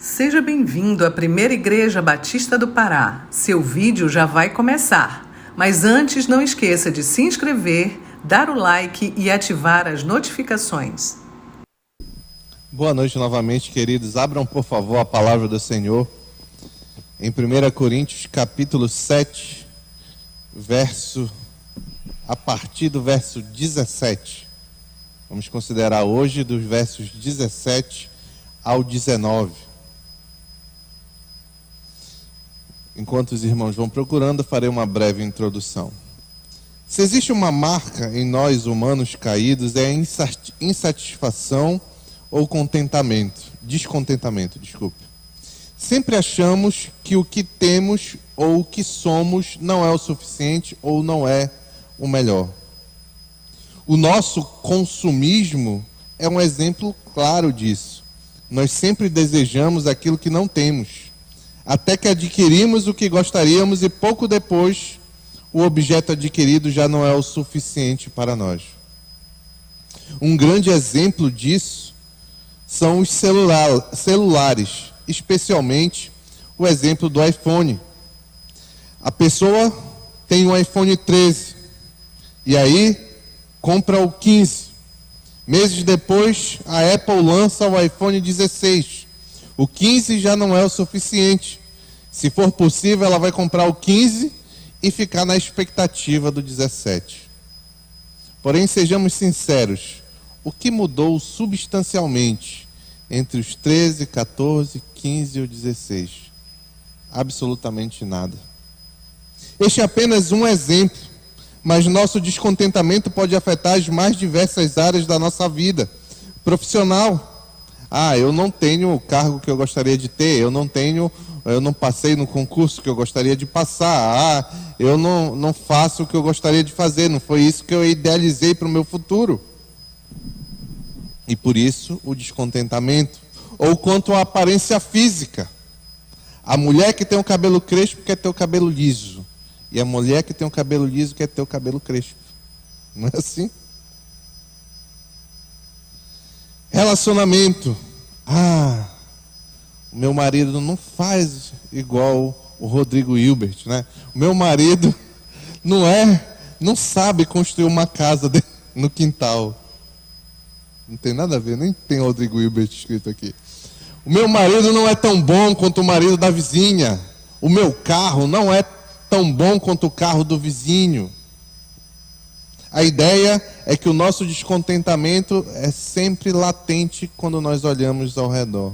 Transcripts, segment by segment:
Seja bem-vindo à Primeira Igreja Batista do Pará. Seu vídeo já vai começar. Mas antes, não esqueça de se inscrever, dar o like e ativar as notificações. Boa noite novamente, queridos. Abram, por favor, a palavra do Senhor em 1 Coríntios, capítulo 7, a partir do verso 17. Vamos considerar hoje dos versos 17 ao 19. Enquanto os irmãos vão procurando, farei uma breve introdução. Se existe uma marca em nós humanos caídos, é a insatisfação ou descontentamento. Sempre achamos que o que temos ou o que somos não é o suficiente ou não é o melhor. O nosso consumismo é um exemplo claro disso. Nós sempre desejamos aquilo que não temos, até que adquirimos o que gostaríamos e pouco depois o objeto adquirido já não é o suficiente para nós. Um grande exemplo disso são os celulares, especialmente o exemplo do iPhone. A pessoa tem um iPhone 13 e aí compra o 15. Meses depois, a Apple lança o iPhone 16. O 15 já não é o suficiente. Se for possível, ela vai comprar o 15 e ficar na expectativa do 17. Porém, sejamos sinceros, o que mudou substancialmente entre os 13, 14, 15 e o 16? Absolutamente nada. Este é apenas um exemplo, mas nosso descontentamento pode afetar as mais diversas áreas da nossa vida. Profissional. Eu não tenho o cargo que eu gostaria de ter, eu não passei no concurso que eu gostaria de passar, eu não faço o que eu gostaria de fazer, não foi isso que eu idealizei para o meu futuro. E por isso o descontentamento. Ou quanto à aparência física. A mulher que tem o cabelo crespo quer ter o cabelo liso, e a mulher que tem o cabelo liso quer ter o cabelo crespo. Não é assim? Relacionamento. O meu marido não faz igual o Rodrigo Hilbert, né? O meu marido não sabe construir uma casa no quintal. Não tem nada a ver, nem tem Rodrigo Hilbert escrito aqui. O meu marido não é tão bom quanto o marido da vizinha. O meu carro não é tão bom quanto o carro do vizinho. A ideia é que o nosso descontentamento é sempre latente quando nós olhamos ao redor.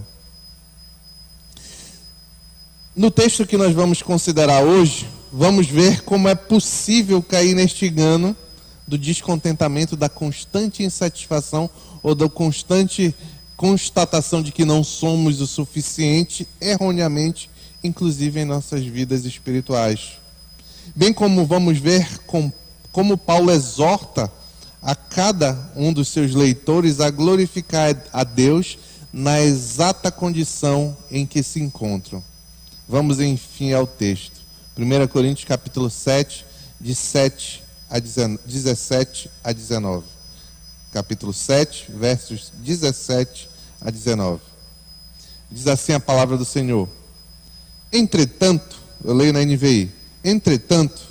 No texto que nós vamos considerar hoje, vamos ver como é possível cair neste engano do descontentamento, da constante insatisfação ou da constante constatação de que não somos o suficiente, erroneamente, inclusive em nossas vidas espirituais. Bem como vamos ver como Paulo exorta a cada um dos seus leitores a glorificar a Deus na exata condição em que se encontram. Vamos, enfim, ao texto. 1 Coríntios, capítulo 7, de 17 a 19. Capítulo 7, versos 17 a 19. Diz assim a palavra do Senhor. Entretanto, eu leio na NVI, entretanto,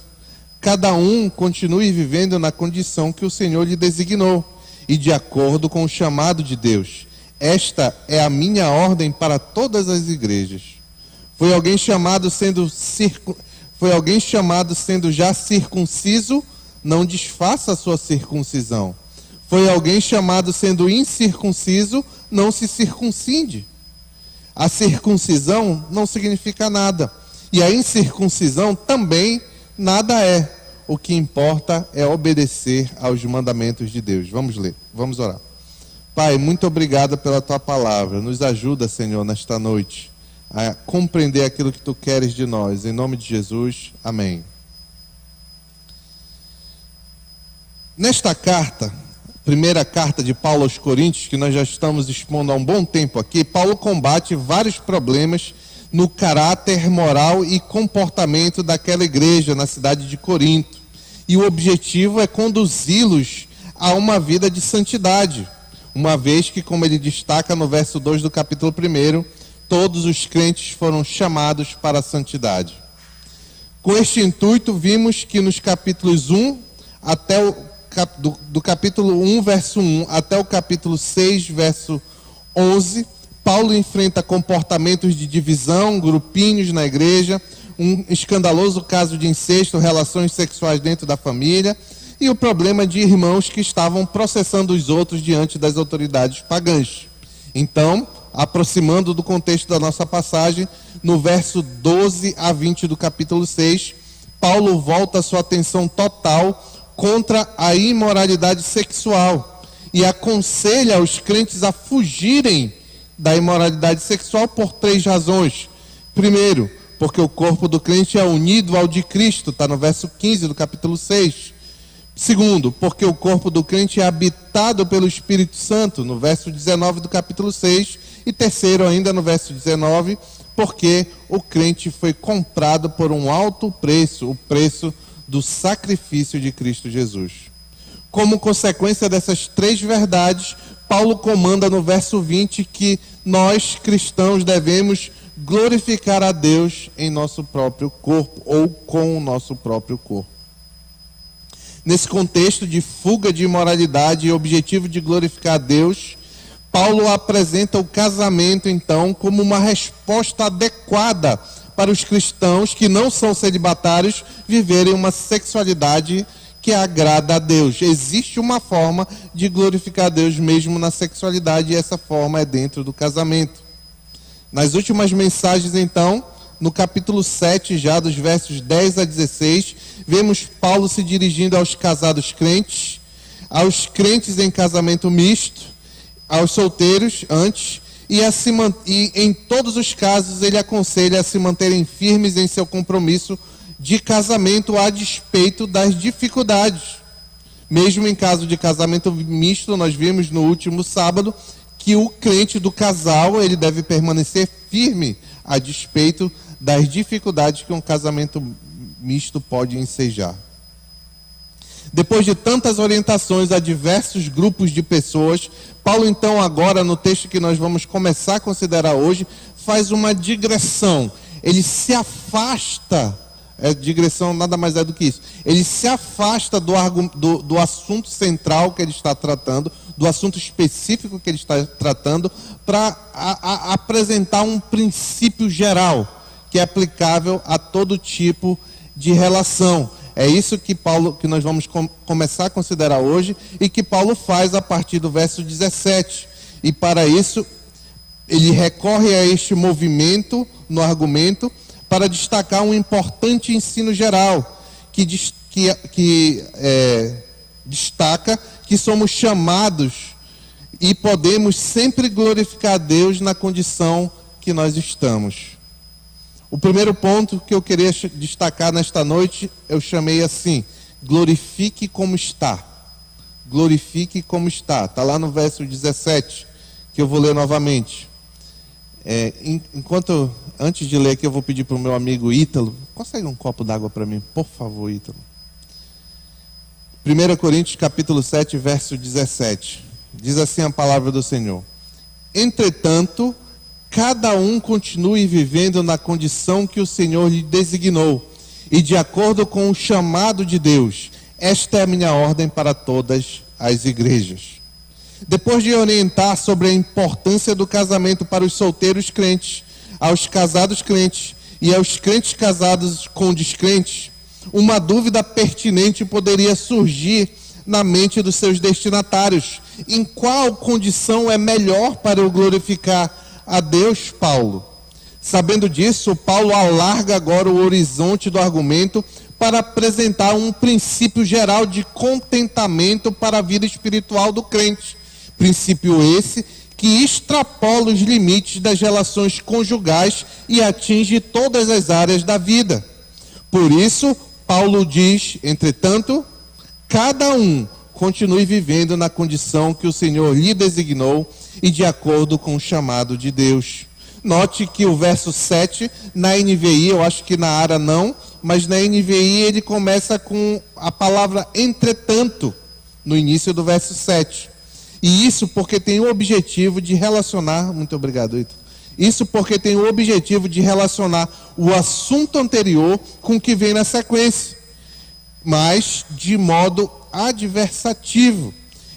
cada um continue vivendo na condição que o Senhor lhe designou e de acordo com o chamado de Deus. Esta é a minha ordem para todas as igrejas. Foi alguém chamado sendo já circunciso, não desfaça a sua circuncisão. Foi alguém chamado sendo incircunciso, não se circuncide. A circuncisão não significa nada. E a incircuncisão também nada é. O que importa é obedecer aos mandamentos de Deus. Vamos ler, vamos orar. Pai, muito obrigado pela tua palavra. Nos ajuda, Senhor, nesta noite a compreender aquilo que tu queres de nós. Em nome de Jesus, amém. Nesta carta, primeira carta de Paulo aos Coríntios, que nós já estamos expondo há um bom tempo aqui, Paulo combate vários problemas no caráter moral e comportamento daquela igreja na cidade de Corinto. E o objetivo é conduzi-los a uma vida de santidade, uma vez que, como ele destaca no verso 2 do capítulo 1, todos os crentes foram chamados para a santidade. Com este intuito, vimos que nos capítulos 1 até do capítulo 1, verso 1, até o capítulo 6, verso 11, Paulo enfrenta comportamentos de divisão, grupinhos na igreja, um escandaloso caso de incesto, relações sexuais dentro da família e o problema de irmãos que estavam processando os outros diante das autoridades pagãs. Então, aproximando do contexto da nossa passagem, no verso 12 a 20 do capítulo 6, Paulo volta a sua atenção total contra a imoralidade sexual e aconselha os crentes a fugirem da imoralidade sexual por 3 razões. Primeiro, porque o corpo do crente é unido ao de Cristo, está no verso 15 do capítulo 6. Segundo, porque o corpo do crente é habitado pelo Espírito Santo, no verso 19 do capítulo 6. E terceiro, ainda no verso 19, porque o crente foi comprado por um alto preço, o preço do sacrifício de Cristo Jesus. Como consequência dessas 3 verdades, Paulo comanda no verso 20 que nós, cristãos, devemos glorificar a Deus em nosso próprio corpo, ou com o nosso próprio corpo. Nesse contexto de fuga de imoralidade e objetivo de glorificar a Deus, Paulo apresenta o casamento, então, como uma resposta adequada para os cristãos que não são celibatários viverem uma sexualidade que agrada a Deus. Existe uma forma de glorificar a Deus mesmo na sexualidade, e essa forma é dentro do casamento. Nas últimas mensagens, então, no capítulo 7, já dos versos 10 a 16, vemos Paulo se dirigindo aos casados crentes, aos crentes em casamento misto, aos solteiros antes, e em todos os casos ele aconselha a se manterem firmes em seu compromisso de casamento a despeito das dificuldades. Mesmo em caso de casamento misto, nós vimos no último sábado que o crente do casal ele deve permanecer firme a despeito das dificuldades que um casamento misto pode ensejar. Depois de tantas orientações a diversos grupos de pessoas, Paulo então agora, no texto que nós vamos começar a considerar hoje, faz uma digressão. Ele se afasta, digressão nada mais é do que isso, ele se afasta do assunto central que ele está tratando, do assunto específico que ele está tratando, para apresentar um princípio geral, que é aplicável a todo tipo de relação. É isso que nós vamos começar a considerar hoje e que Paulo faz a partir do verso 17. E para isso, ele recorre a este movimento no argumento para destacar um importante ensino geral, que destaca que somos chamados e podemos sempre glorificar a Deus na condição que nós estamos. O primeiro ponto que eu queria destacar nesta noite, eu chamei assim: glorifique como está. Glorifique como está. Está lá no verso 17, que eu vou ler novamente. Antes de ler aqui, eu vou pedir para o meu amigo Ítalo. Consegue um copo d'água para mim, por favor, Ítalo? 1 Coríntios capítulo 7, verso 17. Diz assim a palavra do Senhor: entretanto, cada um continue vivendo na condição que o Senhor lhe designou, e de acordo com o chamado de Deus. Esta é a minha ordem para todas as igrejas. Depois de orientar sobre a importância do casamento para os solteiros crentes, aos casados crentes e aos crentes casados com descrentes, uma dúvida pertinente poderia surgir na mente dos seus destinatários: em qual condição é melhor para eu glorificar a Deus, Paulo? Sabendo disso, Paulo alarga agora o horizonte do argumento para apresentar um princípio geral de contentamento para a vida espiritual do crente. Princípio esse que extrapola os limites das relações conjugais e atinge todas as áreas da vida. Por isso, Paulo diz: entretanto, cada um continue vivendo na condição que o Senhor lhe designou e de acordo com o chamado de Deus. Note que o verso 7, na NVI, eu acho que na ARA não, mas na NVI ele começa com a palavra entretanto, no início do verso 7. E isso porque tem o objetivo de relacionar, muito obrigado, Ito, Isso porque tem o objetivo de relacionar o assunto anterior com o que vem na sequência, mas de modo adversativo.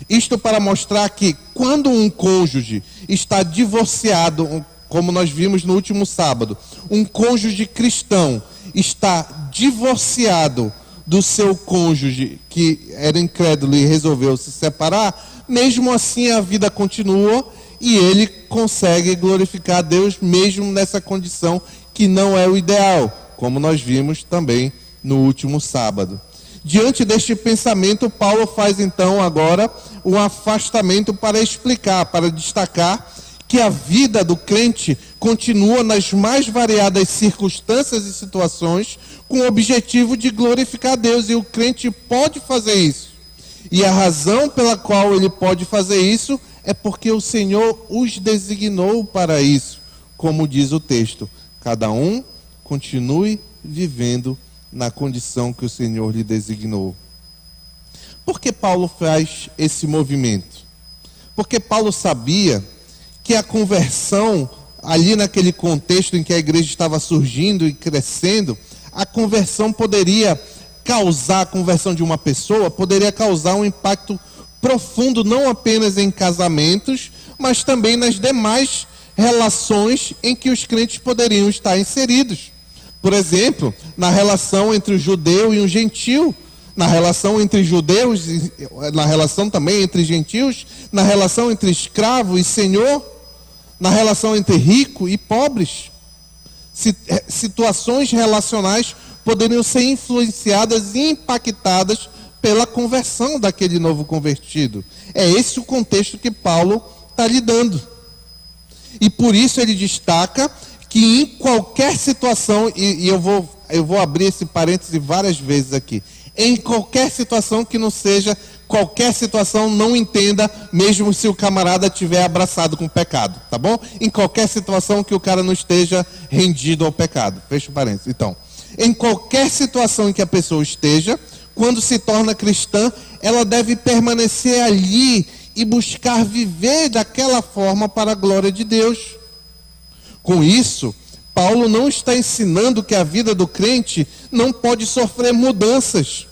Isto para mostrar que quando um cônjuge está divorciado, como nós vimos no último sábado, um cônjuge cristão está divorciado do seu cônjuge que era incrédulo e resolveu se separar, mesmo assim a vida continua e ele consegue glorificar a Deus mesmo nessa condição que não é o ideal, como nós vimos também no último sábado. Diante deste pensamento, Paulo faz então agora um afastamento para explicar, para destacar que a vida do crente continua nas mais variadas circunstâncias e situações com o objetivo de glorificar a Deus, e o crente pode fazer isso. E a razão pela qual ele pode fazer isso é porque o Senhor os designou para isso, como diz o texto. Cada um continue vivendo na condição que o Senhor lhe designou. Por que Paulo faz esse movimento? Porque Paulo sabia que a conversão, ali naquele contexto em que a igreja estava surgindo e crescendo, a conversão poderia causar, a conversão de uma pessoa poderia causar um impacto profundo, não apenas em casamentos, mas também nas demais relações em que os crentes poderiam estar inseridos. Por exemplo, na relação entre o judeu e o gentil, na relação entre judeus, na relação também entre gentios, na relação entre escravo e senhor, na relação entre rico e pobres. Situações relacionais poderiam ser influenciadas e impactadas pela conversão daquele novo convertido. É esse o contexto que Paulo está lidando. E por isso ele destaca que em qualquer situação, e eu vou abrir esse parêntese várias vezes aqui, em qualquer situação que não seja, qualquer situação, não entenda, mesmo se o camarada estiver abraçado com o pecado, tá bom? Em qualquer situação que o cara não esteja rendido ao pecado. Fecha o parênteses. Então, em qualquer situação em que a pessoa esteja, quando se torna cristã, ela deve permanecer ali e buscar viver daquela forma para a glória de Deus. Com isso, Paulo não está ensinando que a vida do crente não pode sofrer mudanças.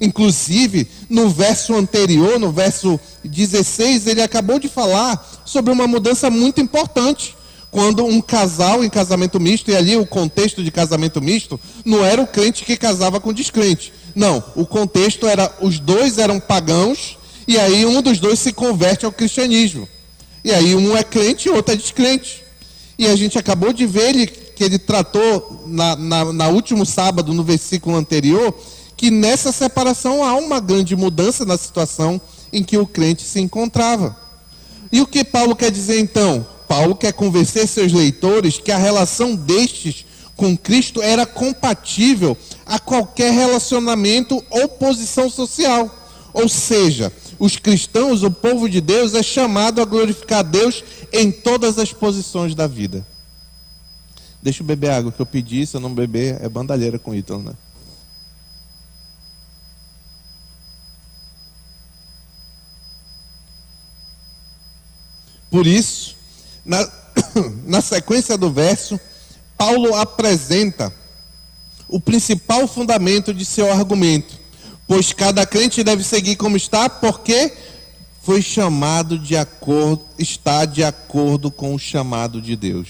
Inclusive, no verso anterior, no verso 16, ele acabou de falar sobre uma mudança muito importante. Quando um casal em casamento misto, e ali o contexto de casamento misto, não era o crente que casava com o descrente. Não, o contexto era, os dois eram pagãos, e aí um dos dois se converte ao cristianismo. E aí um é crente e o outro é descrente. E a gente acabou de ver que ele tratou na último sábado, no versículo anterior, que nessa separação há uma grande mudança na situação em que o crente se encontrava. E o que Paulo quer dizer então? Paulo quer convencer seus leitores que a relação destes com Cristo era compatível a qualquer relacionamento ou posição social. Ou seja, os cristãos, o povo de Deus, é chamado a glorificar a Deus em todas as posições da vida. Deixa eu beber água, que eu pedi, se eu não beber, é bandalheira com Ítalo, né? Por isso, na sequência do verso, Paulo apresenta o principal fundamento de seu argumento. Pois cada crente deve seguir como está, porque foi chamado de acordo, está de acordo com o chamado de Deus.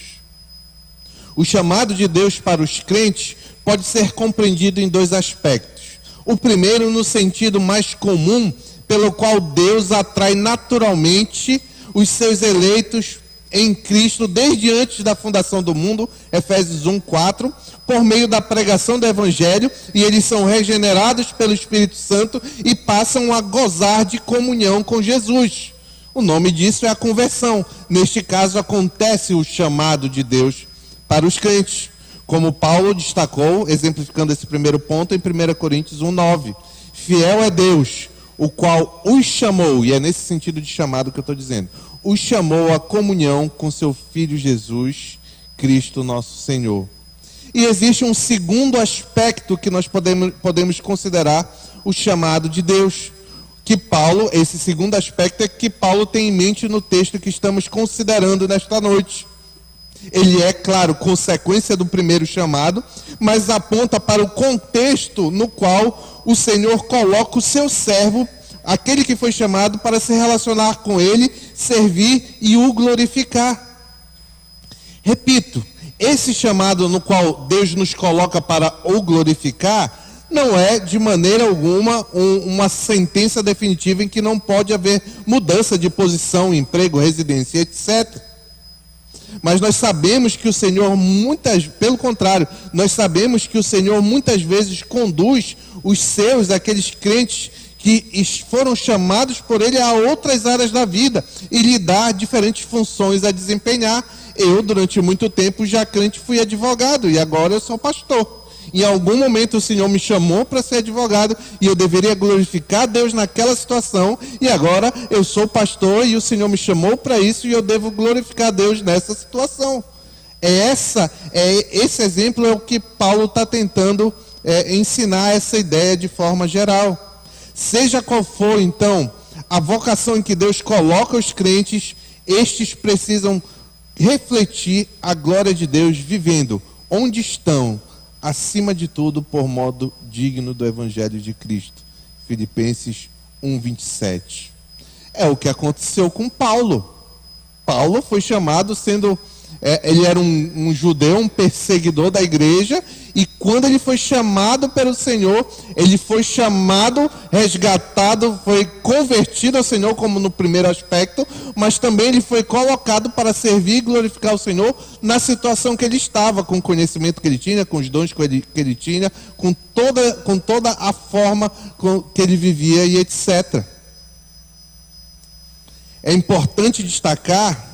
O chamado de Deus para os crentes pode ser compreendido em dois aspectos. O primeiro, no sentido mais comum, pelo qual Deus atrai naturalmente os seus eleitos em Cristo desde antes da fundação do mundo, Efésios 1:4, por meio da pregação do Evangelho, e eles são regenerados pelo Espírito Santo e passam a gozar de comunhão com Jesus. O nome disso é a conversão. Neste caso, acontece o chamado de Deus para os crentes, como Paulo destacou, exemplificando esse primeiro ponto em 1 Coríntios 1:9. Fiel é Deus, o qual os chamou, e é nesse sentido de chamado que eu estou dizendo, os chamou à comunhão com seu Filho Jesus, Cristo nosso Senhor. E existe um segundo aspecto que nós podemos considerar o chamado de Deus. Que Paulo, esse segundo aspecto é que Paulo tem em mente no texto que estamos considerando nesta noite. Ele é, claro, consequência do primeiro chamado, mas aponta para o contexto no qual o Senhor coloca o seu servo, aquele que foi chamado, para se relacionar com ele, servir e o glorificar. Repito, esse chamado no qual Deus nos coloca para o glorificar, não é de maneira alguma uma sentença definitiva em que não pode haver mudança de posição, emprego, residência, etc. Mas nós sabemos que o Senhor pelo contrário, nós sabemos que o Senhor muitas vezes conduz os seus, aqueles crentes que foram chamados por Ele a outras áreas da vida e lhe dá diferentes funções a desempenhar. Eu, durante muito tempo, já crente, fui advogado e agora eu sou pastor. Em algum momento o Senhor me chamou para ser advogado e eu deveria glorificar Deus naquela situação, e agora eu sou pastor e o Senhor me chamou para isso e eu devo glorificar Deus nessa situação. Esse exemplo é o que Paulo está tentando ensinar, essa ideia de forma geral. Seja qual for, então, a vocação em que Deus coloca os crentes, estes precisam refletir a glória de Deus vivendo onde estão, acima de tudo, por modo digno do Evangelho de Cristo. Filipenses 1:27. É o que aconteceu com Paulo. Paulo foi chamado ele era um judeu, um perseguidor da igreja, e quando ele foi chamado pelo Senhor, ele foi chamado, resgatado, foi convertido ao Senhor, como no primeiro aspecto, mas também ele foi colocado para servir e glorificar o Senhor na situação que ele estava, com o conhecimento que ele tinha, com os dons que ele tinha, com toda a forma que ele vivia e etc. É importante destacar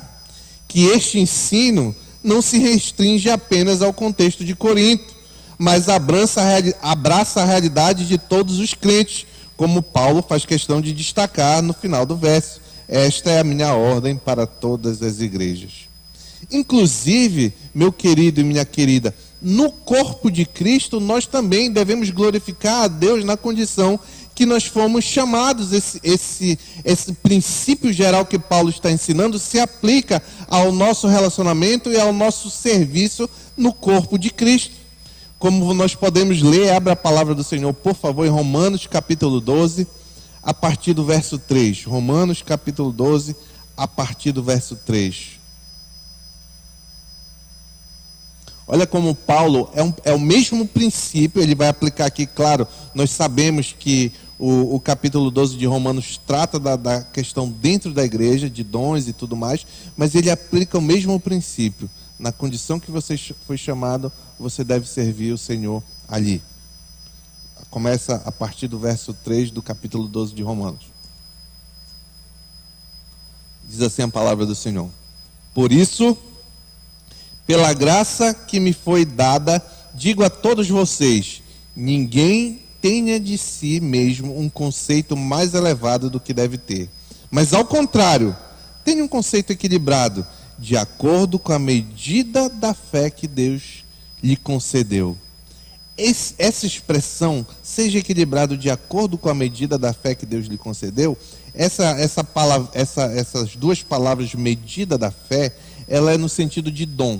que este ensino não se restringe apenas ao contexto de Corinto, mas abraça a realidade de todos os crentes, como Paulo faz questão de destacar no final do verso. Esta é a minha ordem para todas as igrejas. Inclusive, meu querido e minha querida, no corpo de Cristo nós também devemos glorificar a Deus na condição que nós fomos chamados. Esse princípio geral que Paulo está ensinando se aplica ao nosso relacionamento e ao nosso serviço no corpo de Cristo. Como nós podemos ler, abra a palavra do Senhor, por favor, em Romanos capítulo 12, a partir do verso 3. Romanos capítulo 12, a partir do verso 3. Olha como Paulo, é o mesmo princípio, ele vai aplicar aqui, claro, nós sabemos que o capítulo 12 de Romanos trata da questão dentro da igreja, de dons e tudo mais, mas ele aplica o mesmo princípio. Na condição que você foi chamado, você deve servir o Senhor ali. Começa a partir do verso 3 do capítulo 12 de Romanos. Diz assim a palavra do Senhor: por isso, pela graça que me foi dada, digo a todos vocês, ninguém tenha de si mesmo um conceito mais elevado do que deve ter. Mas ao contrário, tenha um conceito equilibrado, de acordo com a medida da fé que Deus lhe concedeu. Essa expressão, seja equilibrado de acordo com a medida da fé que Deus lhe concedeu, essas duas palavras, medida da fé, ela é no sentido de dom.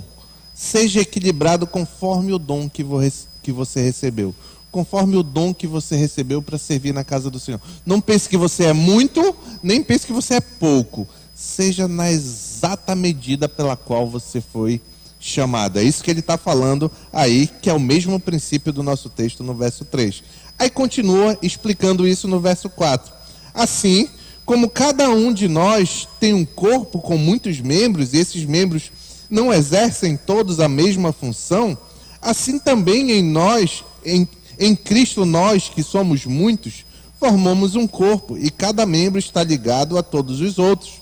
Seja equilibrado conforme o dom que você recebeu. Conforme o dom que você recebeu para servir na casa do Senhor. Não pense que você é muito, nem pense que você é pouco. Seja na exata medida pela qual você foi chamado. É isso que ele está falando aí, que é o mesmo princípio do nosso texto no verso 3. Aí continua explicando isso no verso 4. Assim, como cada um de nós tem um corpo com muitos membros, e esses membros não exercem todos a mesma função, assim também em Cristo nós, que somos muitos, formamos um corpo, e cada membro está ligado a todos os outros.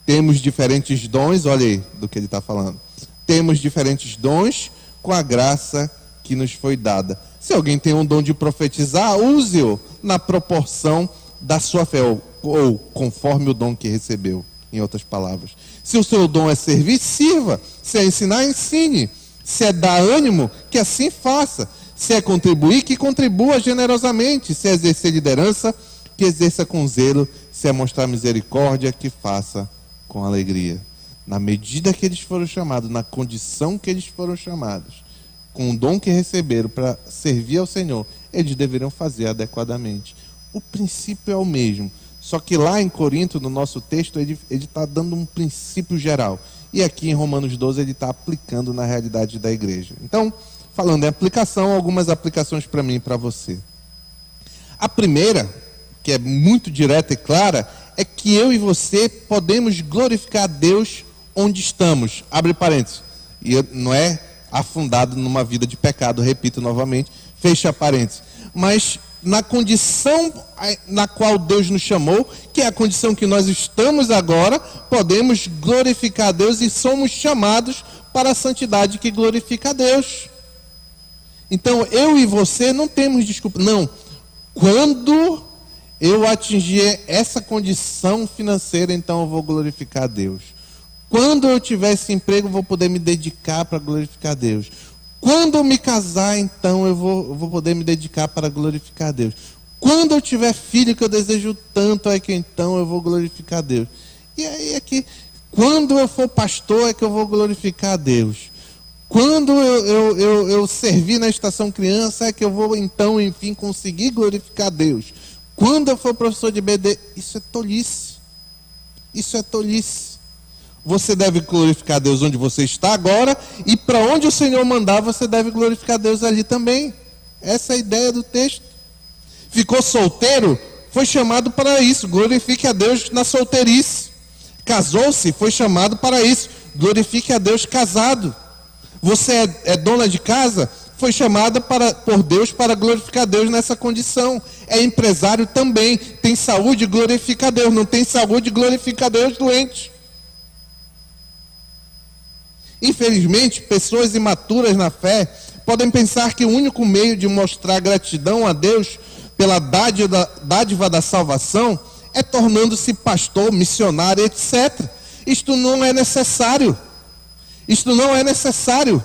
Temos diferentes dons, olha aí do que ele está falando. Temos diferentes dons com a graça que nos foi dada. Se alguém tem um dom de profetizar, use-o na proporção da sua fé, ou conforme o dom que recebeu, em outras palavras. Se o seu dom é servir, sirva. Se é ensinar, ensine. Se é dar ânimo, que assim faça. Se é contribuir, que contribua generosamente. Se é exercer liderança, que exerça com zelo. Se é mostrar misericórdia, que faça com alegria. Na medida que eles foram chamados, na condição que eles foram chamados, com o dom que receberam para servir ao Senhor, eles deveriam fazer adequadamente. O princípio é o mesmo, só que lá em Corinto, no nosso texto, ele está dando um princípio geral. E aqui em Romanos 12 ele está aplicando na realidade da igreja. Então, falando em aplicação, algumas aplicações para mim e para você. A primeira, que é muito direta e clara, é que eu e você podemos glorificar a Deus onde estamos. Abre parênteses. E não é afundado numa vida de pecado, repito novamente, fecha parênteses. Mas na condição na qual Deus nos chamou, que é a condição que nós estamos agora, podemos glorificar a Deus e somos chamados para a santidade que glorifica a Deus. Então, eu e você não temos desculpa. Não. Quando eu atingir essa condição financeira, então eu vou glorificar a Deus. Quando eu tiver esse emprego, eu vou poder me dedicar para glorificar a Deus. Quando eu me casar, então eu vou poder me dedicar para glorificar a Deus. Quando eu tiver filho que eu desejo tanto, é que então eu vou glorificar a Deus. E aí é que, quando eu for pastor, é que eu vou glorificar a Deus. Quando eu servir na estação criança, é que eu vou então, enfim, conseguir glorificar a Deus. Quando eu for professor de BD, isso é tolice. Isso é tolice. Você deve glorificar a Deus onde você está agora, e para onde o Senhor mandar, você deve glorificar a Deus ali também. Essa é a ideia do texto. Ficou solteiro? Foi chamado para isso. Glorifique a Deus na solteirice. Casou-se? Foi chamado para isso. Glorifique a Deus casado. Você é dona de casa? Foi chamada por Deus para glorificar a Deus nessa condição. É empresário também. Tem saúde? Glorifica a Deus. Não tem saúde? Glorifica a Deus doente. Infelizmente, pessoas imaturas na fé podem pensar que o único meio de mostrar gratidão a Deus pela dádiva da salvação é tornando-se pastor, missionário, etc. Isto não é necessário. Isto não é necessário.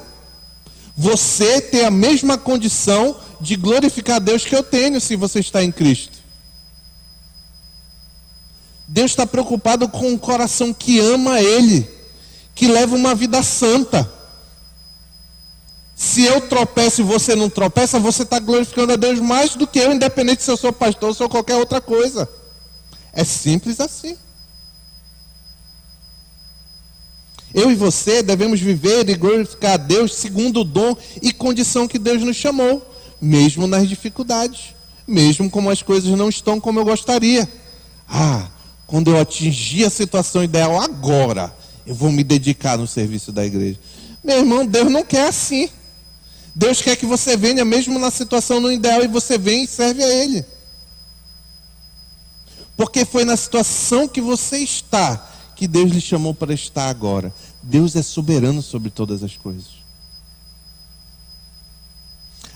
Você tem a mesma condição de glorificar a Deus que eu tenho se você está em Cristo. Deus está preocupado com um coração que ama Ele, que leva uma vida santa. Se eu tropeço e você não tropeça, você está glorificando a Deus mais do que eu, independente se eu sou pastor ou se eu sou qualquer outra coisa. É simples assim. Eu e você devemos viver e glorificar a Deus segundo o dom e condição que Deus nos chamou, mesmo nas dificuldades, mesmo como as coisas não estão como eu gostaria. Quando eu atingir a situação ideal agora, eu vou me dedicar no serviço da igreja. Meu irmão, Deus não quer assim. Deus quer que você venha mesmo na situação no ideal e você vem e serve a Ele. Porque foi na situação que você está que Deus lhe chamou para estar agora. Deus é soberano sobre todas as coisas.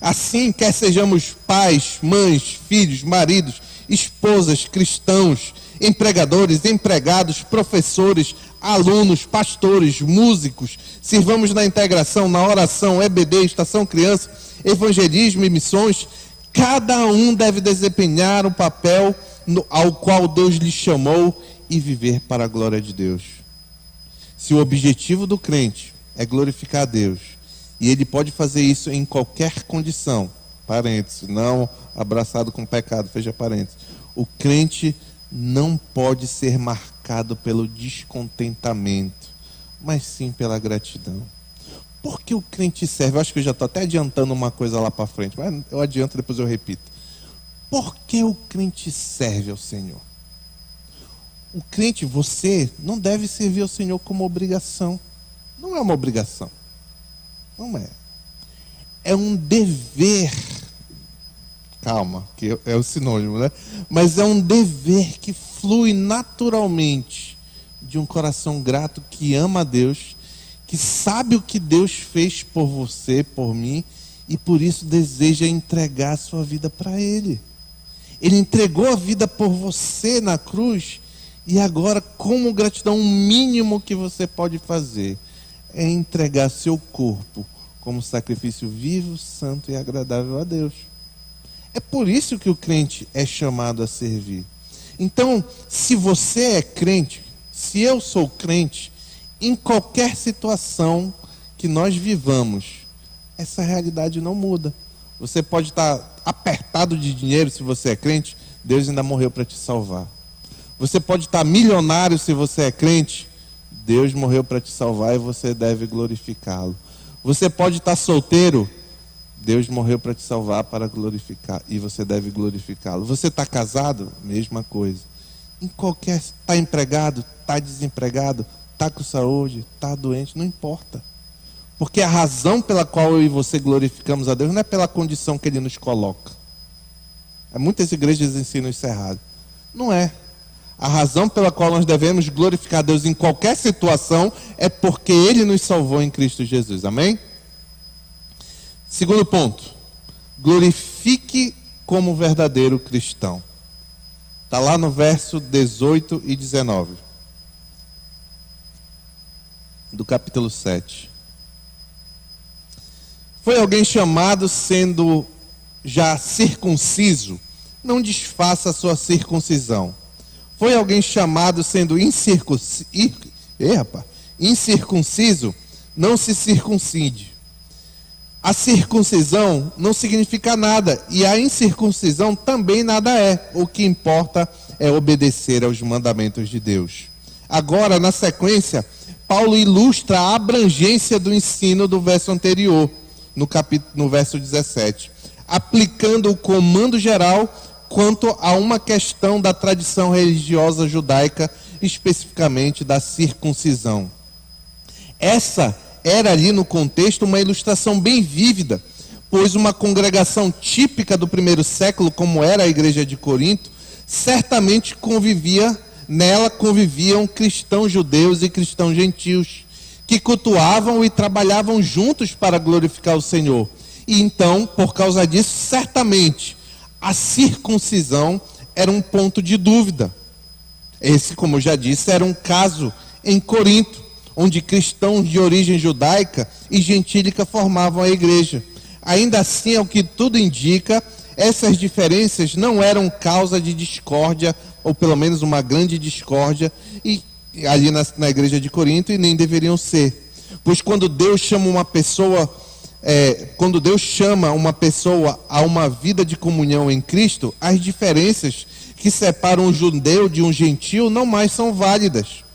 Assim, quer sejamos pais, mães, filhos, maridos, esposas, cristãos, empregadores, empregados, professores, alunos, pastores, músicos, sirvamos na integração, na oração, EBD, estação criança, evangelismo e missões, cada um deve desempenhar o papel ao qual Deus lhe chamou e viver para a glória de Deus. Se o objetivo do crente é glorificar a Deus, e ele pode fazer isso em qualquer condição, parênteses, não abraçado com pecado, fecha parênteses, o crente não pode ser marcado pelo descontentamento, mas sim pela gratidão. Por que o crente serve? Eu acho que eu já estou até adiantando uma coisa lá para frente, mas eu adianto, depois eu repito. Por que o crente serve ao Senhor? O crente, você, não deve servir ao Senhor como obrigação. Não é uma obrigação. Não é. É um dever. Calma, que é o sinônimo, né? Mas é um dever que flui naturalmente de um coração grato que ama a Deus, que sabe o que Deus fez por você, por mim, e por isso deseja entregar a sua vida para Ele. Ele entregou a vida por você na cruz, e agora, como gratidão, o mínimo que você pode fazer é entregar seu corpo como sacrifício vivo, santo e agradável a Deus. É por isso que o crente é chamado a servir. Então, se você é crente, se eu sou crente, em qualquer situação que nós vivamos, essa realidade não muda. Você pode estar apertado de dinheiro se você é crente, Deus ainda morreu para te salvar. Você pode estar milionário se você é crente, Deus morreu para te salvar e você deve glorificá-lo. Você pode estar solteiro, Deus morreu para te salvar, para glorificar, e você deve glorificá-lo. Você está casado? Mesma coisa. Em qualquer, está empregado, está desempregado, está com saúde, está doente, não importa. Porque a razão pela qual eu e você glorificamos a Deus não é pela condição que Ele nos coloca. Muitas igrejas ensinam isso errado. Não é. A razão pela qual nós devemos glorificar a Deus em qualquer situação é porque Ele nos salvou em Cristo Jesus. Amém? Segundo ponto. Glorifique como verdadeiro cristão. Está lá no verso 18 e 19. Do capítulo 7. Foi alguém chamado sendo já circunciso? Não desfaça a sua circuncisão. Foi alguém chamado sendo incircunciso? Não se circuncide. A circuncisão não significa nada, e a incircuncisão também nada é. O que importa é obedecer aos mandamentos de Deus. Agora, na sequência, Paulo ilustra a abrangência do ensino do verso anterior, no verso 17, aplicando o comando geral quanto a uma questão da tradição religiosa judaica, especificamente da circuncisão. Essa era ali no contexto uma ilustração bem vívida, pois uma congregação típica do primeiro século, como era a igreja de Corinto, certamente nela conviviam cristãos judeus e cristãos gentios, que cultuavam e trabalhavam juntos para glorificar o Senhor. E então, por causa disso, certamente, a circuncisão era um ponto de dúvida. Esse, como eu já disse, era um caso em Corinto, onde cristãos de origem judaica e gentílica formavam a igreja. Ainda assim, ao que tudo indica, essas diferenças não eram causa de discórdia, ou pelo menos uma grande discórdia, ali na igreja de Corinto, e nem deveriam ser. Pois quando Deus chama uma pessoa a uma vida de comunhão em Cristo, as diferenças que separam um judeu de um gentil não mais são válidas.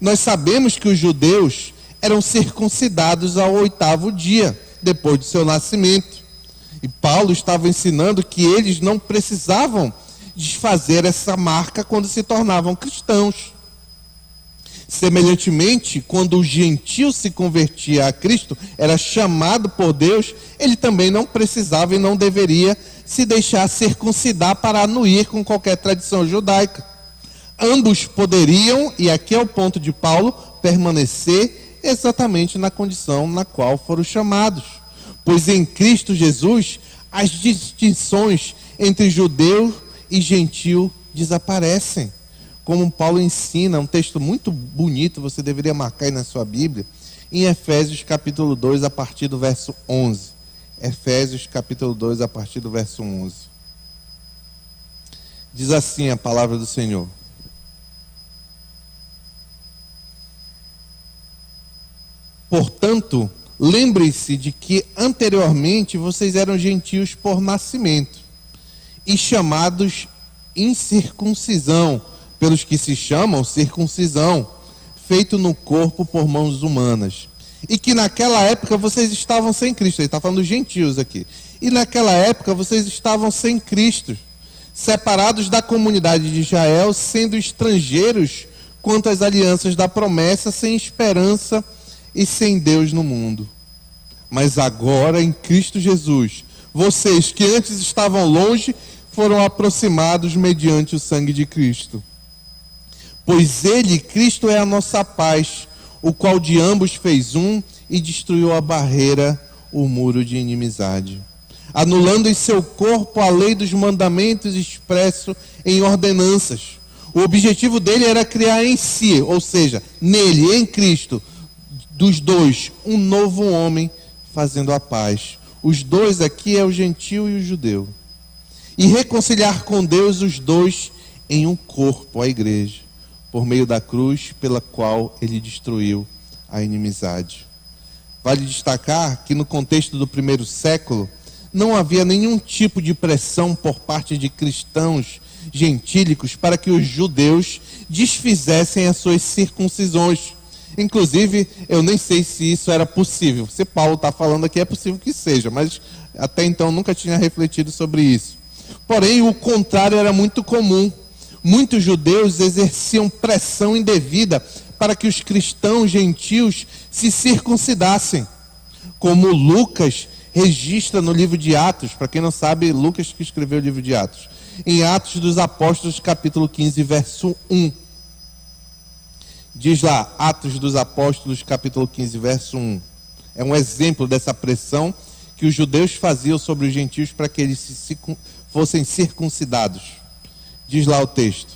Nós sabemos que os judeus eram circuncidados ao 8º dia, depois do seu nascimento. E Paulo estava ensinando que eles não precisavam desfazer essa marca quando se tornavam cristãos. Semelhantemente, quando o gentil se convertia a Cristo, era chamado por Deus, ele também não precisava e não deveria se deixar circuncidar para anuir com qualquer tradição judaica. Ambos poderiam, e aqui é o ponto de Paulo, permanecer exatamente na condição na qual foram chamados. Pois em Cristo Jesus, as distinções entre judeu e gentil desaparecem. Como Paulo ensina, um texto muito bonito, você deveria marcar aí na sua Bíblia, em Efésios capítulo 2, a partir do verso 11. Efésios capítulo 2, a partir do verso 11. Diz assim a palavra do Senhor. Portanto, lembrem-se de que anteriormente vocês eram gentios por nascimento e chamados incircuncisão, pelos que se chamam circuncisão, feito no corpo por mãos humanas. E que naquela época vocês estavam sem Cristo. Ele está falando dos gentios aqui. E naquela época vocês estavam sem Cristo, separados da comunidade de Israel, sendo estrangeiros quanto às alianças da promessa, sem esperança e sem Deus no mundo. Mas agora, em Cristo Jesus, vocês que antes estavam longe, foram aproximados mediante o sangue de Cristo. Pois Ele, Cristo, é a nossa paz, o qual de ambos fez um e destruiu a barreira, o muro de inimizade, anulando em seu corpo a lei dos mandamentos expresso em ordenanças. O objetivo dele era criar em si, ou seja, nele, em Cristo, dos dois, um novo homem fazendo a paz. Os dois aqui é o gentio e o judeu. E reconciliar com Deus os dois em um corpo, a igreja, por meio da cruz pela qual ele destruiu a inimizade. Vale destacar que no contexto do primeiro século, não havia nenhum tipo de pressão por parte de cristãos gentílicos para que os judeus desfizessem as suas circuncisões. Inclusive, eu nem sei se isso era possível. Se Paulo está falando aqui, é possível que seja, mas até então nunca tinha refletido sobre isso. Porém, o contrário era muito comum. Muitos judeus exerciam pressão indevida para que os cristãos gentios se circuncidassem. Como Lucas registra no livro de Atos, para quem não sabe, Lucas que escreveu o livro de Atos. Em Atos dos Apóstolos, capítulo 15, verso 1. Diz lá, Atos dos Apóstolos, capítulo 15, verso 1. É um exemplo dessa pressão que os judeus faziam sobre os gentios para que eles fossem circuncidados. Diz lá o texto.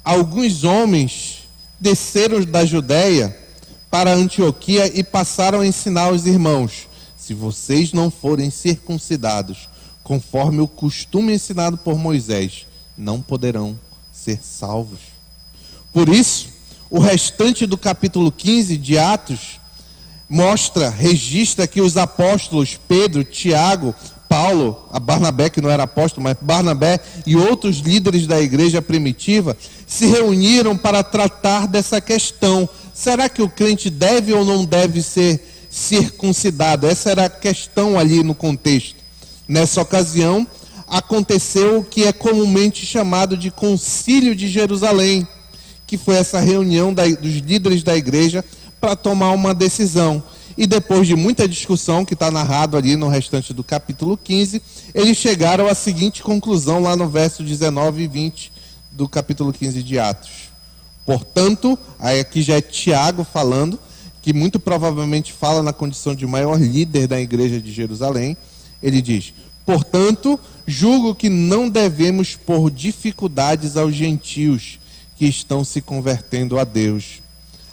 Alguns homens desceram da Judéia para Antioquia e passaram a ensinar aos irmãos: se vocês não forem circuncidados, conforme o costume ensinado por Moisés, não poderão ser salvos. Por isso, o restante do capítulo 15 de Atos registra que os apóstolos Pedro, Tiago, Paulo, a Barnabé, que não era apóstolo, mas Barnabé e outros líderes da igreja primitiva se reuniram para tratar dessa questão. Será que o crente deve ou não deve ser circuncidado? Essa era a questão ali no contexto. Nessa ocasião, aconteceu o que é comumente chamado de Concílio de Jerusalém, que foi essa reunião dos líderes da igreja para tomar uma decisão. E depois de muita discussão, que está narrado ali no restante do capítulo 15, eles chegaram à seguinte conclusão lá no verso 19 e 20 do capítulo 15 de Atos. Portanto, aí aqui já é Tiago falando, que muito provavelmente fala na condição de maior líder da igreja de Jerusalém. Ele diz: portanto, julgo que não devemos pôr dificuldades aos gentios que estão se convertendo a Deus.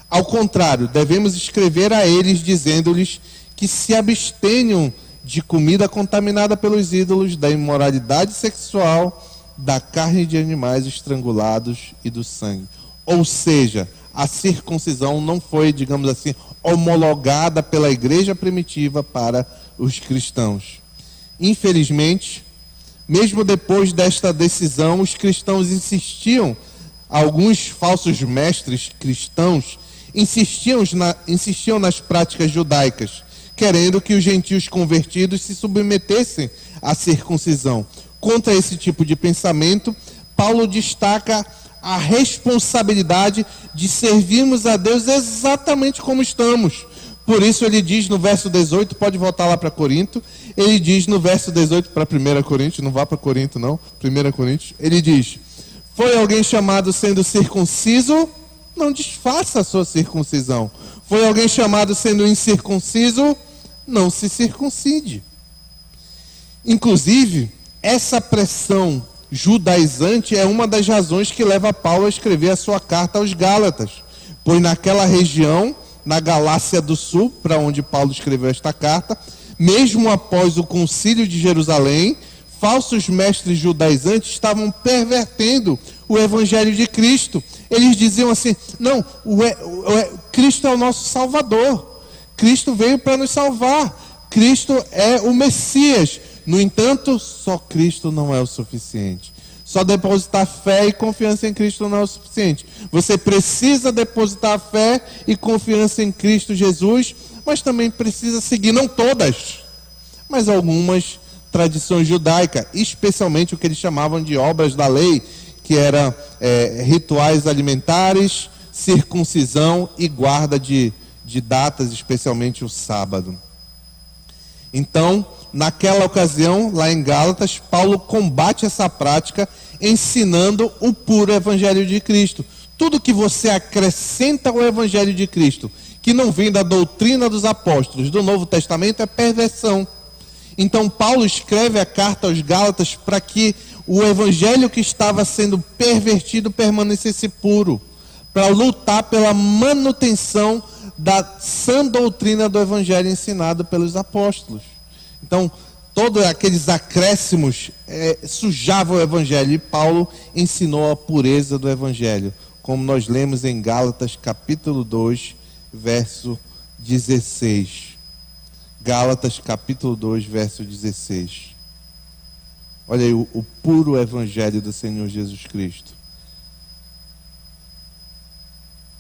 Ao contrário, devemos escrever a eles dizendo-lhes que se abstenham de comida contaminada pelos ídolos, da imoralidade sexual, da carne de animais estrangulados e do sangue. Ou seja, a circuncisão não foi, digamos assim, homologada pela igreja primitiva para os cristãos. Infelizmente, mesmo depois desta decisão, os cristãos alguns falsos mestres cristãos insistiam nas práticas judaicas, querendo que os gentios convertidos se submetessem à circuncisão. Contra esse tipo de pensamento, Paulo destaca a responsabilidade de servirmos a Deus exatamente como estamos. Por isso ele diz no verso 18, pode voltar lá para Corinto, ele diz no verso 18 para 1 Coríntios, não vá para Corinto não, 1 Coríntios, ele diz: foi alguém chamado sendo circunciso? Não desfaça a sua circuncisão. Foi alguém chamado sendo incircunciso? Não se circuncide. Inclusive, essa pressão judaizante é uma das razões que leva Paulo a escrever a sua carta aos Gálatas. Pois naquela região, na Galácia do Sul, para onde Paulo escreveu esta carta, mesmo após o concílio de Jerusalém, falsos mestres judaizantes estavam pervertendo o evangelho de Cristo. Eles diziam assim: não, Cristo é o nosso Salvador, Cristo veio para nos salvar, Cristo é o Messias. No entanto, só Cristo não é o suficiente. Só depositar fé e confiança em Cristo não é o suficiente. Você precisa depositar fé e confiança em Cristo Jesus, mas também precisa seguir, não todas, mas algumas tradições judaicas, especialmente o que eles chamavam de obras da lei, que eram rituais alimentares, circuncisão e guarda de datas, especialmente o sábado. Então, naquela ocasião, lá em Gálatas, Paulo combate essa prática ensinando o puro evangelho de Cristo. Tudo que você acrescenta ao evangelho de Cristo, que não vem da doutrina dos apóstolos do Novo Testamento, é perversão. Então Paulo escreve a carta aos Gálatas para que o evangelho que estava sendo pervertido permanecesse puro, para lutar pela manutenção da sã doutrina do evangelho ensinado pelos apóstolos. Então, todos aqueles acréscimos sujavam o evangelho, e Paulo ensinou a pureza do evangelho, como nós lemos em Gálatas capítulo 2, verso 16. Gálatas capítulo 2, verso 16. Olha aí o puro evangelho do Senhor Jesus Cristo.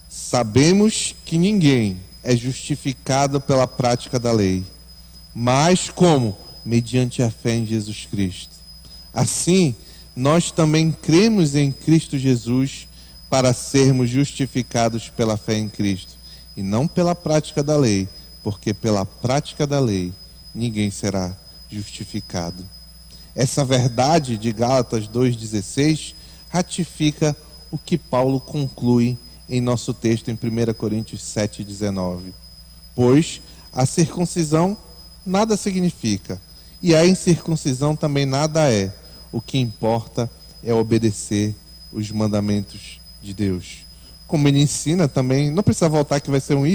Sabemos que ninguém é justificado pela prática da lei, mas como? Mediante a fé em Jesus Cristo. Assim, nós também cremos em Cristo Jesus para sermos justificados pela fé em Cristo, e não pela prática da lei, porque pela prática da lei ninguém será justificado. Essa verdade de Gálatas 2,16 ratifica o que Paulo conclui em nosso texto em 1 Coríntios 7,19. Pois a circuncisão nada significa, e a incircuncisão também nada é. O que importa é obedecer os mandamentos de Deus. Como ele ensina também, não precisa voltar que vai ser uma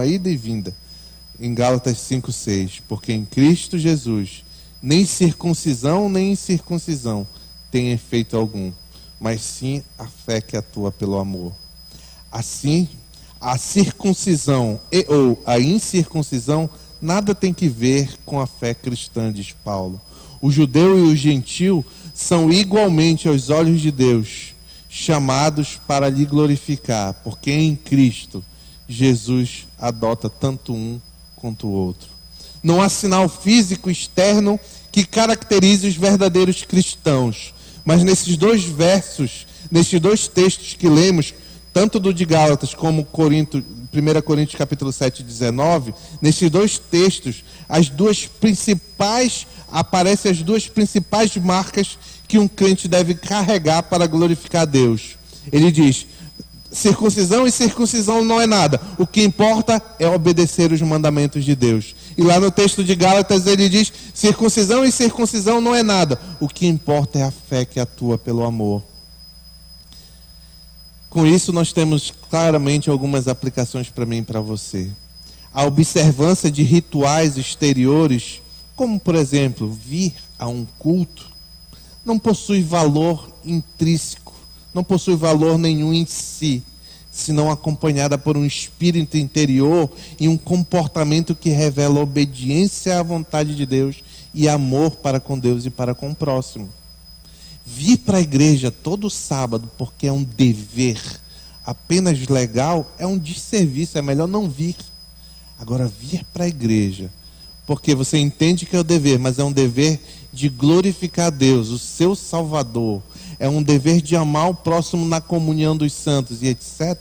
ida e vinda, em Gálatas 5,6. Porque em Cristo Jesus, nem circuncisão nem incircuncisão tem efeito algum, mas sim a fé que atua pelo amor. Assim, a circuncisão ou a incircuncisão nada tem que ver com a fé cristã, diz Paulo. O judeu e o gentil são igualmente aos olhos de Deus chamados para lhe glorificar, porque em Cristo Jesus adota tanto um quanto o outro. Não há sinal físico externo que caracterize os verdadeiros cristãos, mas nesses dois versos, nesses dois textos que lemos, tanto do de Gálatas como 1 Coríntios capítulo 7, 19, nesses dois textos, aparecem as duas principais marcas que um crente deve carregar para glorificar a Deus. Ele diz, circuncisão e circuncisão não é nada. O que importa é obedecer os mandamentos de Deus. E lá no texto de Gálatas ele diz, circuncisão e circuncisão não é nada. O que importa é a fé que atua pelo amor. Com isso nós temos claramente algumas aplicações para mim e para você. A observância de rituais exteriores, como por exemplo, vir a um culto, não possui valor intrínseco, não possui valor nenhum em si, senão acompanhada por um espírito interior e um comportamento que revela obediência à vontade de Deus e amor para com Deus e para com o próximo. Vir para a igreja todo sábado porque é um dever apenas legal é um desserviço, é melhor não vir. Agora, vir para a igreja porque você entende que é o dever, mas é um dever de glorificar a Deus, o seu Salvador, é um dever de amar o próximo na comunhão dos santos e etc.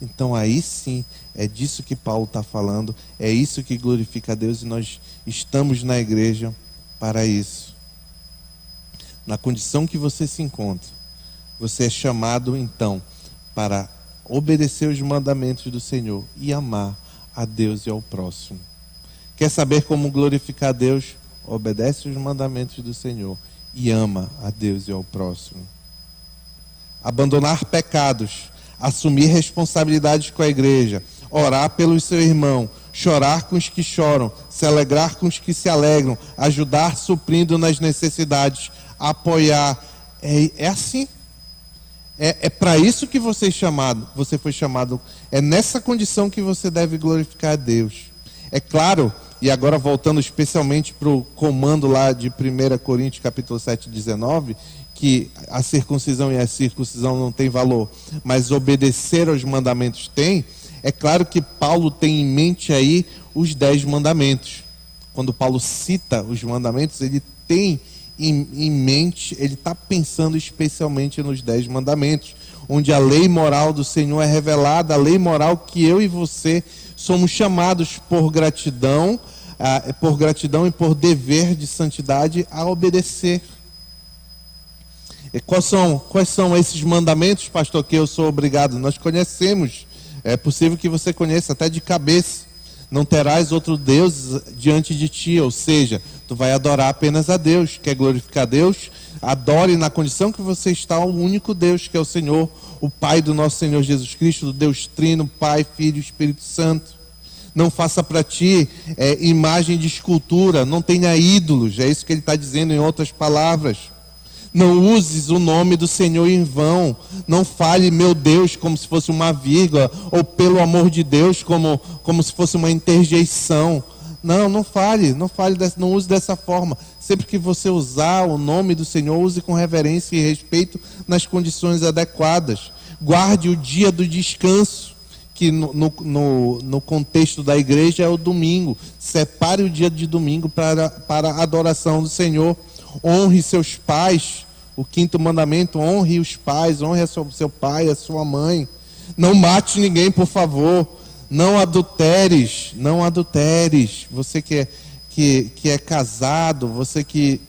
Então aí sim, é disso que Paulo está falando, é isso que glorifica a Deus e nós estamos na igreja para isso. Na condição que você se encontra, você é chamado então para obedecer os mandamentos do Senhor e amar a Deus e ao próximo. Quer saber como glorificar a Deus? Obedece os mandamentos do Senhor e ama a Deus e ao próximo. Abandonar pecados, assumir responsabilidades com a igreja, orar pelo seu irmão, chorar com os que choram, se alegrar com os que se alegram, ajudar suprindo nas necessidades, apoiar. É assim. É para isso que você foi chamado. É nessa condição que você deve glorificar a Deus. É claro, e agora voltando especialmente para o comando lá de 1 Coríntios capítulo 7, 19, que a circuncisão e a circuncisão não tem valor, mas obedecer aos mandamentos tem. É claro que Paulo tem em mente aí os 10 mandamentos. Quando Paulo cita os mandamentos, ele tem em mente, ele está pensando especialmente nos 10 mandamentos, onde a lei moral do Senhor é revelada, a lei moral que eu e você somos chamados por gratidão e por dever de santidade a obedecer. E quais são esses mandamentos, pastor, que eu sou obrigado? Nós conhecemos, é possível que você conheça até de cabeça. Não terás outro Deus diante de ti, ou seja, tu vai adorar apenas a Deus. Quer glorificar a Deus? Adore na condição que você está ao único Deus, que é o Senhor, o Pai do nosso Senhor Jesus Cristo, do Deus Trino, Pai, Filho e Espírito Santo. Não faça para ti imagem de escultura, não tenha ídolos, é isso que ele está dizendo em outras palavras. Não uses o nome do Senhor em vão. Não fale meu Deus como se fosse uma vírgula, ou pelo amor de Deus como se fosse uma interjeição. Não fale, não use dessa forma. Sempre que você usar o nome do Senhor, use com reverência e respeito nas condições adequadas. Guarde o dia do descanso, que no contexto da igreja é o domingo. Separe o dia de domingo para a adoração do Senhor. Honre seus pais. O 5º mandamento: honre os pais, honre seu pai, a sua mãe. Não mate ninguém, por favor. Não adulteres. Você que é casado, você que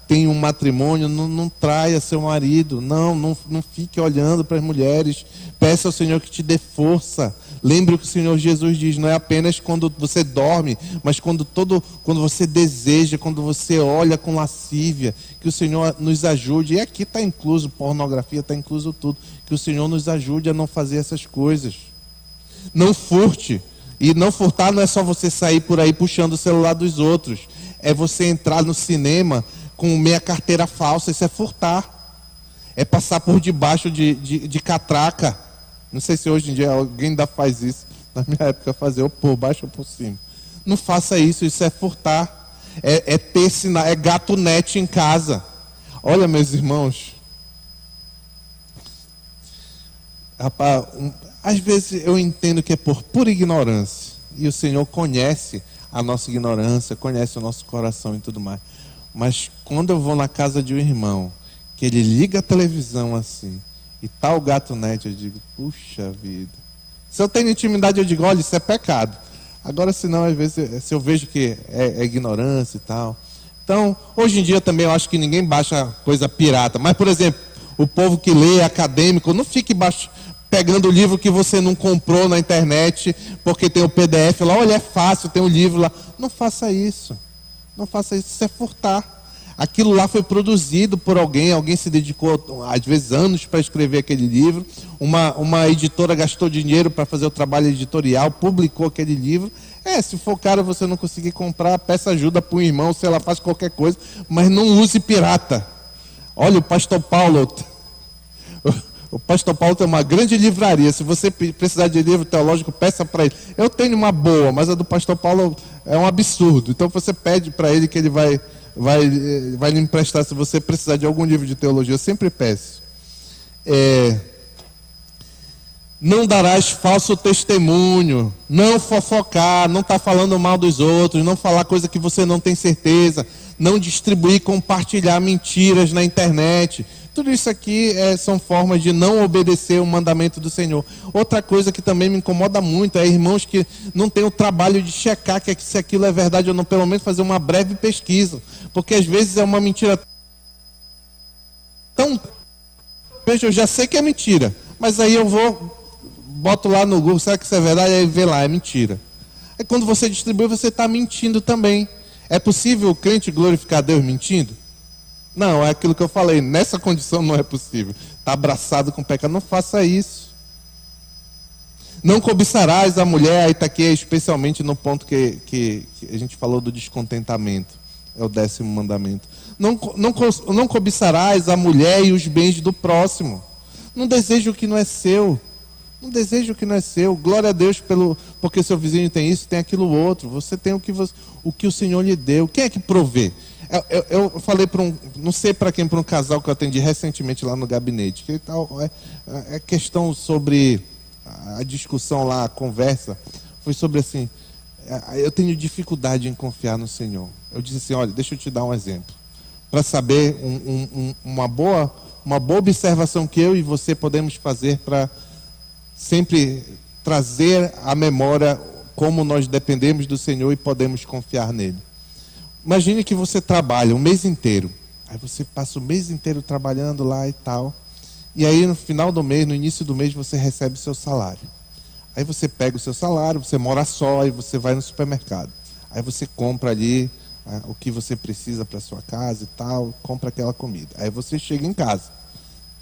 tem um matrimônio, não traia seu marido. Não fique olhando para as mulheres. Peça ao Senhor que te dê força. Lembre o que o Senhor Jesus diz: não é apenas quando você dorme, mas quando você deseja, quando você olha com lascívia, que o Senhor nos ajude. E aqui está incluso pornografia, está incluso tudo. Que o Senhor nos ajude a não fazer essas coisas. Não furte. E não furtar não é só você sair por aí puxando o celular dos outros. É você entrar no cinema com meia carteira falsa. Isso é furtar. É passar por debaixo de catraca. Não sei se hoje em dia alguém ainda faz isso. Na minha época fazia ou por baixo ou por cima. Não faça isso, isso é furtar. É ter sinal, é gato net em casa. Olha, meus irmãos. Rapaz, às vezes eu entendo que é por pura ignorância. E o Senhor conhece a nossa ignorância, conhece o nosso coração e tudo mais. Mas quando eu vou na casa de um irmão, que ele liga a televisão assim, e tá o gato net, eu digo: puxa vida. Se eu tenho intimidade, eu digo: olha, isso é pecado. Agora, se não, às vezes, se eu vejo que é ignorância e tal. Então, hoje em dia também eu acho que ninguém baixa coisa pirata. Mas, por exemplo, o povo que lê, acadêmico, não fique pegando o livro que você não comprou na internet, porque tem o PDF lá. Olha, é fácil, tem um livro lá. Não faça isso. Não faça isso, isso é furtar. Aquilo lá foi produzido por alguém se dedicou, às vezes, anos para escrever aquele livro. Uma editora gastou dinheiro para fazer o trabalho editorial, publicou aquele livro. Se for caro, você não conseguir comprar, peça ajuda para um irmão, se ela faz qualquer coisa, mas não use pirata. Olha, o pastor Paulo tem uma grande livraria. Se você precisar de livro teológico, peça para ele. Eu tenho uma boa, mas a do pastor Paulo é um absurdo. Então você pede para ele que ele vai lhe emprestar se você precisar de algum livro de teologia. Eu sempre peço. Não darás falso testemunho, não fofocar, não estar falando mal dos outros, não falar coisa que você não tem certeza, não distribuir, compartilhar mentiras na internet. Tudo isso aqui são formas de não obedecer o mandamento do Senhor. Outra coisa que também me incomoda muito é irmãos que não têm o trabalho de checar se aquilo é verdade ou não, pelo menos fazer uma breve pesquisa. Porque às vezes é uma mentira tão... Veja, eu já sei que é mentira, mas aí eu boto lá no Google, será que isso é verdade? Aí vê lá, é mentira. Aí quando você distribui, você está mentindo também. É possível o crente glorificar Deus mentindo? Não, é aquilo que eu falei, nessa condição não é possível. Está abraçado com o pecado, não faça isso. Não cobiçarás a mulher, aí está aqui especialmente no ponto que a gente falou do descontentamento. É o 10º mandamento. Não cobiçarás a mulher e os bens do próximo. Não deseja o que não é seu. Não deseja o que não é seu. Glória a Deus porque seu vizinho tem isso, tem aquilo outro. Você tem o que o Senhor lhe deu. Quem é que provê? Eu falei não sei para quem, para um casal que eu atendi recentemente lá no gabinete, que é questão sobre a discussão lá, a conversa, foi sobre assim, eu tenho dificuldade em confiar no Senhor. Eu disse assim: olha, deixa eu te dar um exemplo, para saber uma boa observação que eu e você podemos fazer para sempre trazer à memória como nós dependemos do Senhor e podemos confiar nele. Imagine que você trabalha um mês inteiro. Aí você passa o mês inteiro trabalhando lá e tal. E aí no final do mês, no início do mês, você recebe o seu salário. Aí você pega o seu salário, você mora só e você vai no supermercado. Aí você compra ali o que você precisa para sua casa e tal, compra aquela comida. Aí você chega em casa.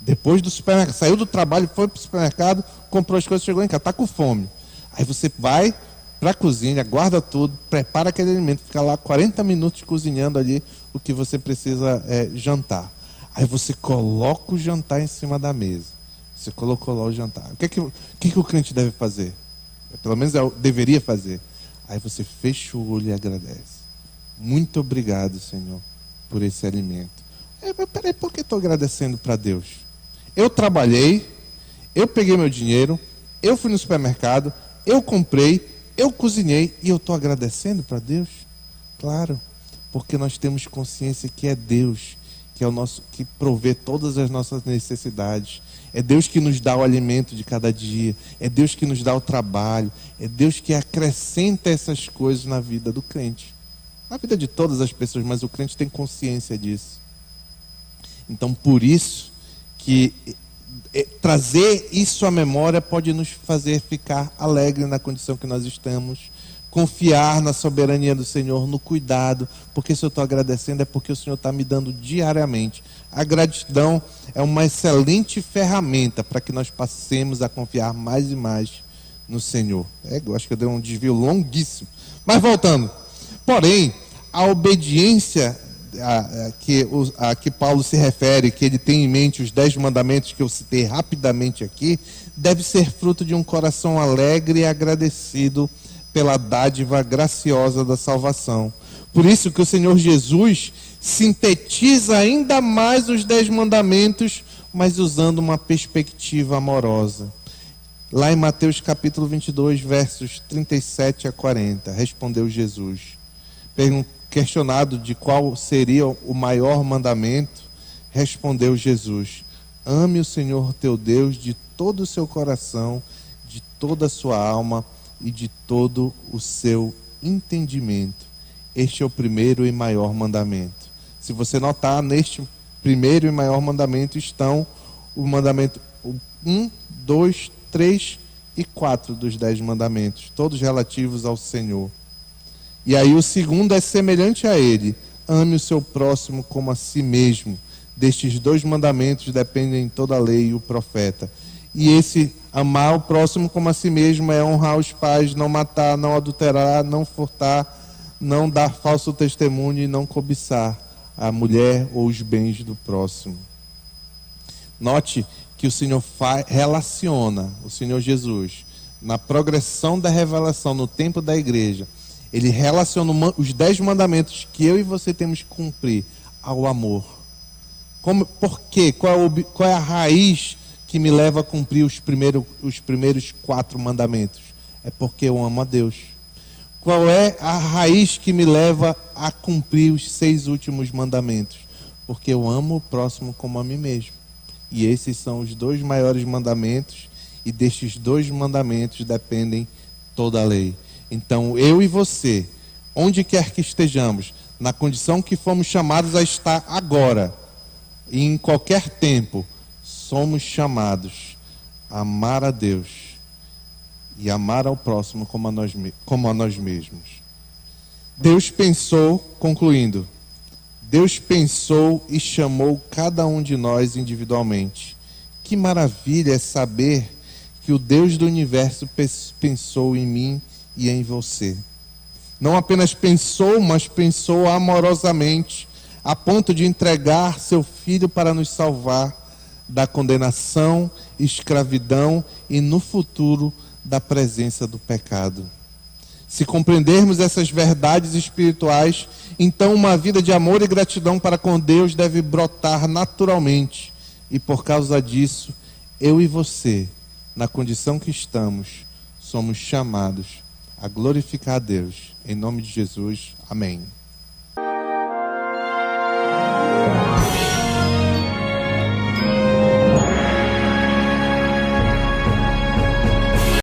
Depois do supermercado, saiu do trabalho, foi para o supermercado, comprou as coisas, chegou em casa, está com fome. Aí você vai, para a cozinha, guarda tudo, prepara aquele alimento, fica lá 40 minutos cozinhando ali o que você precisa jantar. Aí você coloca o jantar em cima da mesa. Você colocou lá o jantar. O que o crente deve fazer? Pelo menos eu deveria fazer. Aí você fecha o olho e agradece. Muito obrigado, Senhor, por esse alimento. Mas peraí, por que estou agradecendo para Deus? Eu trabalhei, eu peguei meu dinheiro, eu fui no supermercado, eu comprei, eu cozinhei e eu estou agradecendo para Deus? Claro, porque nós temos consciência que é Deus que é o nosso, que provê todas as nossas necessidades. É Deus que nos dá o alimento de cada dia. É Deus que nos dá o trabalho. É Deus que acrescenta essas coisas na vida do crente. Na vida de todas as pessoas, mas o crente tem consciência disso. Então, por isso que trazer isso à memória pode nos fazer ficar alegre na condição que nós estamos, confiar na soberania do Senhor, no cuidado, porque se eu estou agradecendo é porque o Senhor está me dando diariamente. A gratidão é uma excelente ferramenta para que nós passemos a confiar mais e mais no Senhor. Eu acho que eu dei um desvio longuíssimo. Mas voltando. Porém, a obediência a que Paulo se refere, que ele tem em mente os 10 mandamentos que eu citei rapidamente aqui, deve ser fruto de um coração alegre e agradecido pela dádiva graciosa da salvação. Por isso que o Senhor Jesus sintetiza ainda mais os 10 mandamentos, mas usando uma perspectiva amorosa. Lá em Mateus capítulo 22, versos 37 a 40, respondeu Jesus. Questionado de qual seria o maior mandamento, respondeu Jesus: ame o Senhor teu Deus de todo o seu coração, de toda a sua alma e de todo o seu entendimento. Este é o primeiro e maior mandamento. Se você notar, neste primeiro e maior mandamento estão o mandamento 1, 2, 3 e 4 dos 10 mandamentos, todos relativos ao Senhor. E aí o segundo é semelhante a ele: ame o seu próximo como a si mesmo. Destes 2 mandamentos dependem toda a lei e o profeta. E esse amar o próximo como a si mesmo é honrar os pais, não matar, não adulterar, não furtar, não dar falso testemunho e não cobiçar a mulher ou os bens do próximo. Note que o Senhor relaciona, o Senhor Jesus, na progressão da revelação no tempo da igreja, ele relaciona os 10 mandamentos que eu e você temos que cumprir ao amor. Por quê? Qual é a raiz que me leva a cumprir os primeiros 4 mandamentos? É porque eu amo a Deus. Qual é a raiz que me leva a cumprir os 6 últimos mandamentos? Porque eu amo o próximo como a mim mesmo. E esses são os 2 maiores mandamentos, e destes 2 mandamentos dependem toda a lei. Então, eu e você, onde quer que estejamos, na condição que fomos chamados a estar agora, e em qualquer tempo, somos chamados a amar a Deus e amar ao próximo como a nós mesmos. Deus pensou, concluindo, Deus pensou e chamou cada um de nós individualmente. Que maravilha é saber que o Deus do universo pensou em mim e em você. Não apenas pensou, mas pensou amorosamente, a ponto de entregar seu Filho para nos salvar da condenação, escravidão e, no futuro, da presença do pecado. Se compreendermos essas verdades espirituais, então uma vida de amor e gratidão para com Deus deve brotar naturalmente. E por causa disso, eu e você, na condição que estamos, somos chamados a glorificar a Deus. Em nome de Jesus, amém.